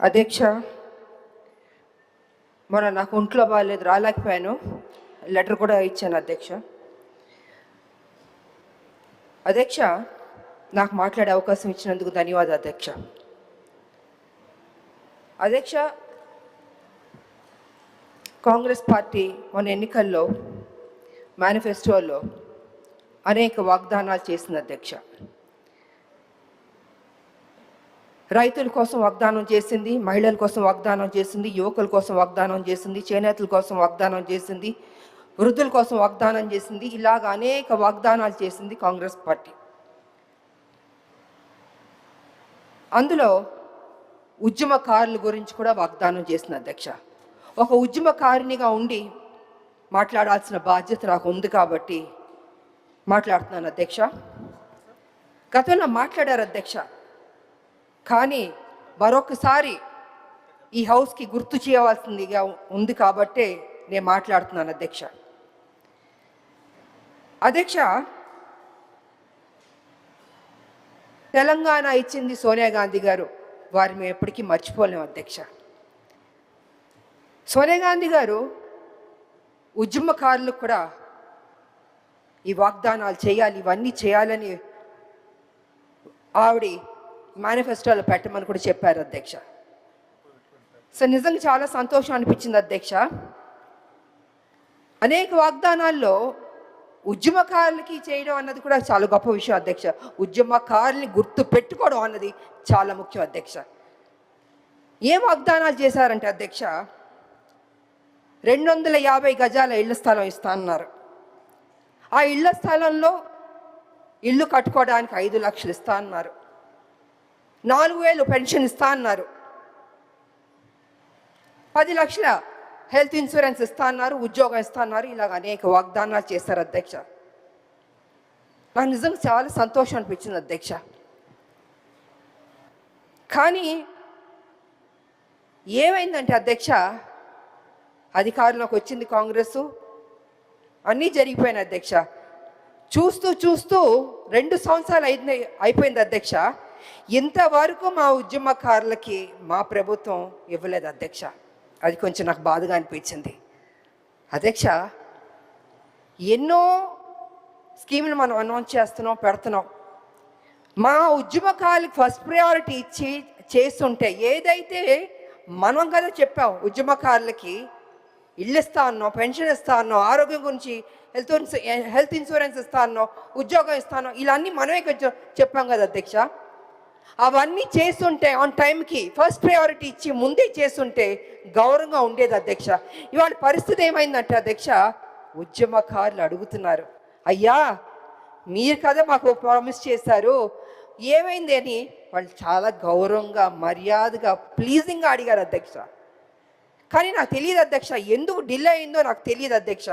అధ్యక్ష, మొన్న నాకు ఒంట్లో బాగాలేదు, రాలేకపోయాను. లెటర్ కూడా ఇచ్చాను అధ్యక్ష. అధ్యక్ష, నాకు మాట్లాడే అవకాశం ఇచ్చినందుకు ధన్యవాదాలు అధ్యక్ష. అధ్యక్ష, కాంగ్రెస్ పార్టీ మొన్న ఎన్నికల్లో మేనిఫెస్టోలో అనేక వాగ్దానాలు చేసింది అధ్యక్ష. రైతుల కోసం వాగ్దానం చేసింది, మహిళల కోసం వాగ్దానం చేసింది, యువకుల కోసం వాగ్దానం చేసింది, చేనేతల కోసం వాగ్దానం చేసింది, వృద్ధుల కోసం వాగ్దానం చేసింది. ఇలాగ అనేక వాగ్దానాలు చేసింది కాంగ్రెస్ పార్టీ. అందులో ఉద్యమకారుల గురించి కూడా వాగ్దానం చేసింది అధ్యక్ష. ఒక ఉద్యమకారినిగా ఉండి మాట్లాడాల్సిన బాధ్యత నాకు ఉంది కాబట్టి మాట్లాడుతున్నాను అధ్యక్ష. గతంలో మాట్లాడారు అధ్యక్ష, కానీ మరొకసారి ఈ హౌస్కి గుర్తు చేయవలసిందిగా ఉంది కాబట్టే నేను మాట్లాడుతున్నాను అధ్యక్ష. అధ్యక్ష, తెలంగాణ ఇచ్చింది సోనియా గాంధీ గారు, వారిని మేము ఎప్పటికీ మర్చిపోలేము అధ్యక్ష. సోనియా గాంధీ గారు ఉద్యమకారులకు కూడా ఈ వాగ్దానాలు చేయాలి, ఇవన్నీ చేయాలని ఆవిడ మేనిఫెస్టోలో పెట్టమని కూడా చెప్పారు అధ్యక్ష. సో నిజంగా చాలా సంతోషం అనిపించింది అధ్యక్ష. అనేక వాగ్దానాల్లో ఉద్యమకారులకి చేయడం అన్నది కూడా చాలా గొప్ప విషయం అధ్యక్ష. ఉద్యమకారుల్ని గుర్తు పెట్టుకోవడం అన్నది చాలా ముఖ్యం అధ్యక్ష. ఏం వాగ్దానాలు చేశారంటే అధ్యక్ష, 250 గజాల ఇళ్ల స్థలం ఇస్తా అన్నారు. ఆ ఇళ్ల స్థలంలో ఇల్లు కట్టుకోవడానికి 5 లక్షలు ఇస్తా అన్నారు. 4,000 పెన్షన్ ఇస్తా అన్నారు. 10 లక్షల హెల్త్ ఇన్సూరెన్స్ ఇస్తా అన్నారు, ఉద్యోగం ఇస్తా అన్నారు. ఇలాగ అనేక వాగ్దానాలు చేశారు అధ్యక్ష. నాకు నిజంగా చాలా సంతోషం అనిపించింది అధ్యక్ష. కానీ ఏమైందంటే అధ్యక్ష, అధికారంలోకి వచ్చింది కాంగ్రెస్, అన్నీ జరిగిపోయినాయి అధ్యక్ష. చూస్తూ చూస్తూ 2 సంవత్సరాలు అయిపోయింది అధ్యక్ష. ఇంతవరకు మా ఉద్యమకారులకి మా ప్రభుత్వం ఇవ్వలేదు అధ్యక్ష. అది కొంచెం నాకు బాధగా అనిపించింది అధ్యక్ష. ఎన్నో స్కీములు మనం అనౌన్స్ చేస్తున్నాం, పెడుతున్నాం. మా ఉద్యమకారులకు ఫస్ట్ ప్రయారిటీ ఇచ్చి చేస్తుంటే, ఏదైతే మనం కదా చెప్పాం ఉద్యమకారులకి ఇల్లు ఇస్తా అన్నాం, పెన్షన్ ఇస్తా అన్నాం, ఆరోగ్యం గురించి హెల్త్ ఇన్సూరెన్స్ ఇస్తా అన్నాం, ఉద్యోగం ఇస్తాను, ఇలా అన్నీ మనమే కొంచెం చెప్పాం కదా అధ్యక్ష. అవన్నీ చేస్తుంటే ఆన్ టైంకి ఫస్ట్ ప్రయారిటీ ఇచ్చి ముందే చేస్తుంటే గౌరవంగా ఉండేది అధ్యక్ష. ఇవాళ పరిస్థితి ఏమైందంటే అధ్యక్ష, ఉద్యమకారులు అడుగుతున్నారు, అయ్యా మీరు కదా మాకు ప్రామిస్ చేశారు, ఏమైంది అని వాళ్ళు చాలా గౌరవంగా మర్యాదగా ప్లీజింగ్గా అడిగారు అధ్యక్ష. కానీ నాకు తెలియదు అధ్యక్ష, ఎందుకు డిలే అయిందో నాకు తెలియదు అధ్యక్ష.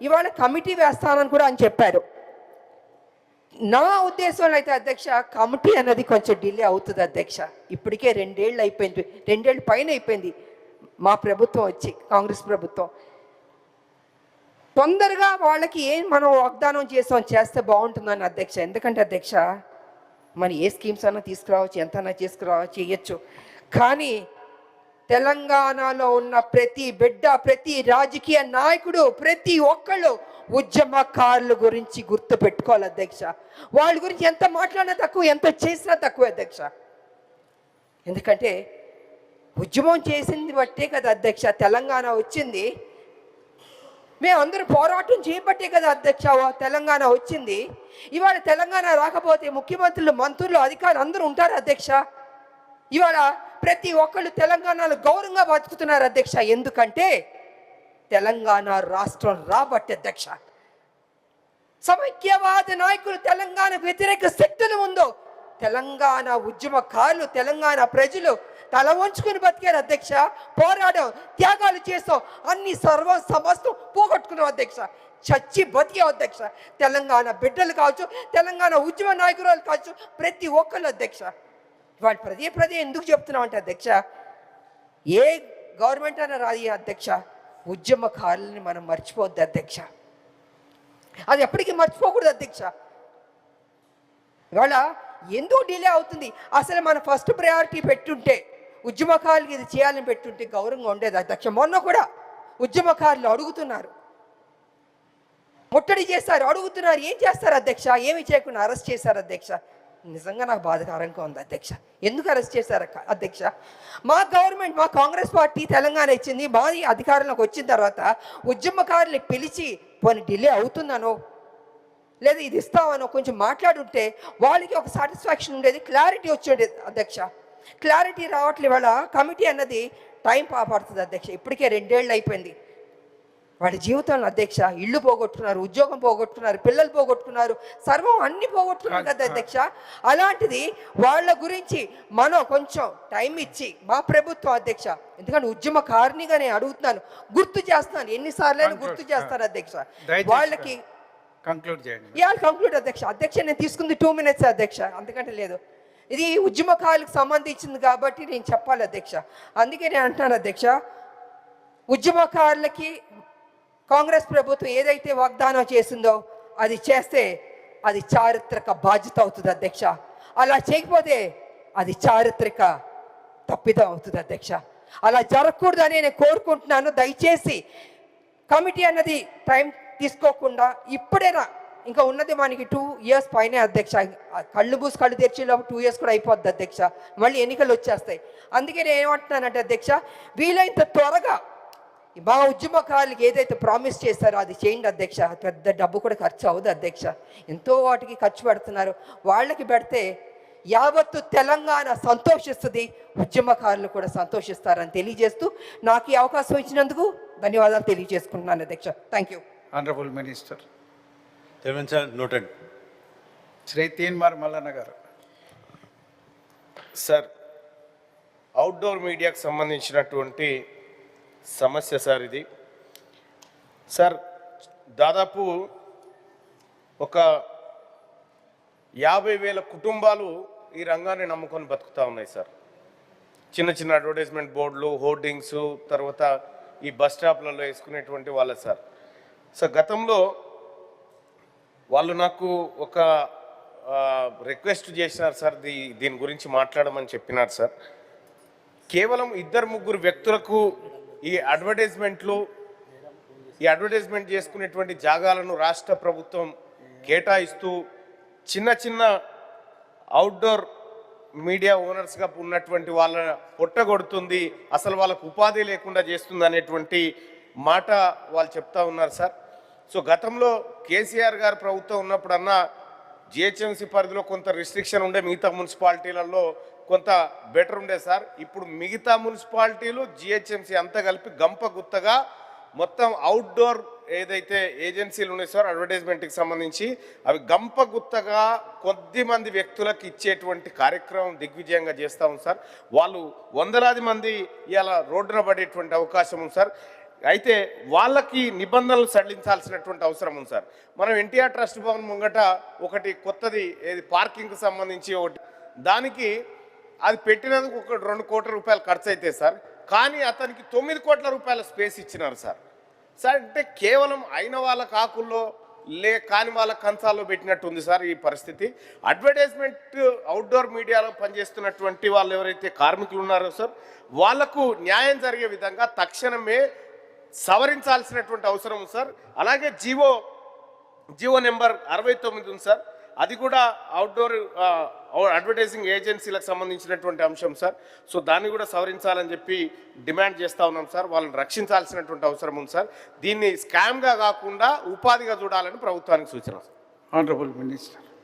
ఇవాళ కమిటీ వేస్తానని కూడా అని చెప్పారు. నా ఉద్దేశంలో అయితే అధ్యక్ష, కమిటీ అన్నది కొంచెం డిలే అవుతుంది అధ్యక్ష. ఇప్పటికే 2 ఏళ్ళు అయిపోయింది, 2 ఏళ్ళ పైన అయిపోయింది మా ప్రభుత్వం వచ్చి, కాంగ్రెస్ ప్రభుత్వం. తొందరగా వాళ్ళకి ఏం మనం వాగ్దానం చేస్తే బాగుంటుందని అధ్యక్ష. ఎందుకంటే అధ్యక్ష, మనం ఏ స్కీమ్స్ అన్నా తీసుకురావచ్చు, ఎంతన్నా తీసుకురావచ్చు, చేయొచ్చు. కానీ తెలంగాణలో ఉన్న ప్రతి బిడ్డ, ప్రతి రాజకీయ నాయకుడు, ప్రతి ఒక్కళ్ళు ఉద్యమకారుల గురించి గుర్తు పెట్టుకోవాలి అధ్యక్ష. వాళ్ళ గురించి ఎంత మాట్లాడినా తక్కువ, ఎంత చేసినా తక్కువ అధ్యక్ష. ఎందుకంటే ఉద్యమం చేసింది బట్టే కదా అధ్యక్ష తెలంగాణ వచ్చింది. మేమందరూ పోరాటం చేయబట్టే కదా అధ్యక్ష తెలంగాణ వచ్చింది. ఇవాళ తెలంగాణ రాకపోతే ముఖ్యమంత్రులు, మంత్రులు, అధికారులు అందరూ ఉంటారు అధ్యక్ష. ఇవాళ ప్రతి ఒక్కళ్ళు తెలంగాణలో గౌరవంగా బతుకుతున్నారు అధ్యక్ష. ఎందుకంటే తెలంగాణ రాష్ట్రం రాబట్టి అధ్యక్ష. సమైక్యవాద నాయకులు, తెలంగాణ వ్యతిరేక శక్తులు ఉందో తెలంగాణ ఉద్యమకారులు, తెలంగాణ ప్రజలు తల వంచుకుని బతికారు అధ్యక్ష. పోరాడాం, త్యాగాలు చేస్తాం, అన్ని సమస్తం పోగొట్టుకున్నాం అధ్యక్ష. చచ్చి బతికాం అధ్యక్ష. తెలంగాణ బిడ్డలు కావచ్చు, తెలంగాణ ఉద్యమ నాయకురాలు కావచ్చు, ప్రతి ఒక్కళ్ళు అధ్యక్ష. వాళ్ళు పదే ఎందుకు చెప్తున్నాం అంటే అధ్యక్ష, ఏ గవర్నమెంట్ అయినా రాదు అధ్యక్ష, ఉద్యమకారులని మనం మర్చిపోవద్దు అధ్యక్ష. అది ఎప్పటికీ మర్చిపోకూడదు అధ్యక్ష. ఇవాళ ఎందుకు డిలే అవుతుంది? అసలు మన ఫస్ట్ ప్రయారిటీ పెట్టుంటే ఉద్యమకారులకి ఇది చేయాలని పెట్టుంటే గౌరవంగా ఉండేది అధ్యక్ష. మొన్న కూడా ఉద్యమకారులు అడుగుతున్నారు, ముట్టడి చేస్తారు, అడుగుతున్నారు. ఏం చేస్తారు అధ్యక్ష? ఏమి చేయకుండా అరెస్ట్ చేశారు అధ్యక్ష. నిజంగా నాకు బాధాకరంగా ఉంది అధ్యక్ష. ఎందుకు అరెస్ట్ చేశారు అధ్యక్ష? మా గవర్నమెంట్, మా కాంగ్రెస్ పార్టీ తెలంగాణ ఇచ్చింది, మాది అధికారంలోకి వచ్చిన తర్వాత ఉద్యమకారులు పిలిచి పోనీ డిలే అవుతుందనో లేదా ఇది ఇస్తామనో కొంచెం మాట్లాడుంటే వాళ్ళకి ఒక సాటిస్ఫాక్షన్ ఉండేది, క్లారిటీ వచ్చేది అధ్యక్ష. క్లారిటీ రావట్లే. వాళ్ళ కమిటీ అన్నది టైం పడుతుంది అధ్యక్ష. ఇప్పటికే 2 ఏళ్ళు అయిపోయింది వాళ్ళ జీవితంలో అధ్యక్ష. ఇల్లు పోగొట్టుకున్నారు, ఉద్యోగం పోగొట్టుకున్నారు, పిల్లలు పోగొట్టుకున్నారు, సర్వం అన్ని పోగొట్టుకున్నారు కదా అధ్యక్ష. అలాంటిది వాళ్ళ గురించి మనం కొంచెం టైం ఇచ్చి మా ప్రభుత్వం అధ్యక్ష, ఎందుకంటే ఉద్యమకారినిగా నేను అడుగుతున్నాను, గుర్తు చేస్తున్నాను, ఎన్నిసార్లు గుర్తు చేస్తాను అధ్యక్ష. వాళ్ళకి కంక్లూడ్ అధ్యక్ష. అధ్యక్ష నేను తీసుకుంది 2 minutes అధ్యక్ష, అంతకంటే లేదు. ఇది ఉద్యమకారులకు సంబంధించింది కాబట్టి నేను చెప్పాలి అధ్యక్ష. అందుకే నేను అంటున్నాను అధ్యక్ష, ఉద్యమకారులకి కాంగ్రెస్ ప్రభుత్వం ఏదైతే వాగ్దానం చేసిందో అది చేస్తే అది చారిత్రక బాధ్యత అవుతుంది అధ్యక్ష. అలా చేయకపోతే అది చారిత్రక తప్పిదం అవుతుంది అధ్యక్ష. అలా జరగకూడదని నేను కోరుకుంటున్నాను. దయచేసి కమిటీ అన్నది టైం తీసుకోకుండా ఇప్పుడైనా, ఇంకా ఉన్నది మనకి 2 years పైనే అధ్యక్ష. కళ్ళు మూసి కళ్ళు తెరిచేలోపు 2 years కూడా అయిపోద్ది అధ్యక్ష. మళ్ళీ ఎన్నికలు వచ్చేస్తాయి. అందుకే నేను ఏమంటున్నానంటే అధ్యక్ష, వీలైనంత త్వరగా మా ఉద్యమకారులకి ఏదైతే ప్రామిస్ చేస్తారో అది చేయండి అధ్యక్ష. పెద్ద డబ్బు కూడా ఖర్చు అవ్వదు అధ్యక్ష. ఎంతో వాటికి ఖర్చు పెడుతున్నారు. వాళ్ళకి పెడితే యావత్తు తెలంగాణ సంతోషిస్తుంది, ఉద్యమకారులు కూడా సంతోషిస్తారని తెలియజేస్తూ నాకు ఈ అవకాశం ఇచ్చినందుకు ధన్యవాదాలు తెలియజేసుకుంటున్నాను అధ్యక్ష. Thank you. Honourable minister noted. Shri Teenmar Mallanna గారు. సార్, అవుట్డోర్ మీడియాకు సంబంధించినటువంటి సమస్య సార్ ఇది. సార్, దాదాపు ఒక 50,000 కుటుంబాలు ఈ రంగాన్ని నమ్ముకొని బతుకుతూ ఉన్నాయి సార్. చిన్న చిన్న అడ్వర్టైజ్మెంట్ బోర్డులు, హోర్డింగ్స్, తర్వాత ఈ బస్ స్టాప్లలో వేసుకునేటువంటి వాళ్ళ సార్. సార్, గతంలో వాళ్ళు నాకు ఒక రిక్వెస్ట్ చేసినారు సార్, దీని గురించి మాట్లాడమని చెప్పినారు సార్. కేవలం 2-3 వ్యక్తులకు ఈ అడ్వర్టైజ్మెంట్ చేసుకునేటువంటి జాగాలను రాష్ట్ర ప్రభుత్వం కేటాయిస్తూ చిన్న చిన్న అవుట్డోర్ మీడియా ఓనర్స్గా ఉన్నటువంటి వాళ్ళ పొట్టగొడుతుంది, అసలు వాళ్ళకు ఉపాధి లేకుండా చేస్తుంది అనేటువంటి మాట వాళ్ళు చెప్తా ఉన్నారు సార్. సో గతంలో కేసీఆర్ గారు ప్రభుత్వం ఉన్నప్పుడన్నా జిహెచ్ఎంసీ పరిధిలో కొంత రిస్ట్రిక్షన్ ఉండే, మిగతా మున్సిపాలిటీలలో కొంత బెటర్ ఉండే సార్. ఇప్పుడు మిగతా మున్సిపాలిటీలు జిహెచ్ఎంసీ అంతా కలిపి గంప గుత్తగా మొత్తం అవుట్డోర్ ఏదైతే ఏజెన్సీలు ఉన్నాయి సార్ అడ్వర్టైజ్మెంట్కి సంబంధించి, అవి గంప గుత్తగా కొద్దిమంది వ్యక్తులకు ఇచ్చేటువంటి కార్యక్రమం దిగ్విజయంగా చేస్తూ ఉంది సార్. వాళ్ళు వందలాది మంది ఇలా రోడ్డున పడేటువంటి అవకాశం ఉంది సార్. అయితే వాళ్ళకి నిబంధనలు సడలించాల్సినటువంటి అవసరం ఉంది సార్. మనం ఎన్టీఆర్ ట్రస్ట్ భవన్ ముంగట ఒకటి కొత్తది ఏది పార్కింగ్కి సంబంధించి ఒకటి, దానికి అది పెట్టినందుకు 1-2 కోట్ల రూపాయలు ఖర్చు అయితే సార్, కానీ అతనికి 9 కోట్ల రూపాయల స్పేస్ ఇచ్చినారు సార్. సార్, అంటే కేవలం అయిన వాళ్ళ కాకుల్లో కాని వాళ్ళ కంచాల్లో పెట్టినట్టు ఉంది సార్ ఈ పరిస్థితి. అడ్వర్టైజ్మెంట్ అవుట్డోర్ మీడియాలో పనిచేస్తున్నటువంటి వాళ్ళు ఎవరైతే కార్మికులు ఉన్నారో సార్, వాళ్లకు న్యాయం జరిగే విధంగా తక్షణమే సవరించాల్సినటువంటి అవసరం ఉంది సార్. అలాగే జీవో నెంబర్ 69 ఉంది సార్, అది కూడా అవుట్డోర్ అడ్వర్టైజింగ్ ఏజెన్సీలకు సంబంధించినటువంటి అంశం సార్. సో దాన్ని కూడా సవరించాలని చెప్పి డిమాండ్ చేస్తూ ఉన్నాం సార్. వాళ్ళని రక్షించాల్సినటువంటి అవసరం ఉంది సార్. దీన్ని స్కామ్గా కాకుండా ఉపాధిగా చూడాలని ప్రభుత్వానికి సూచన. Honourable minister.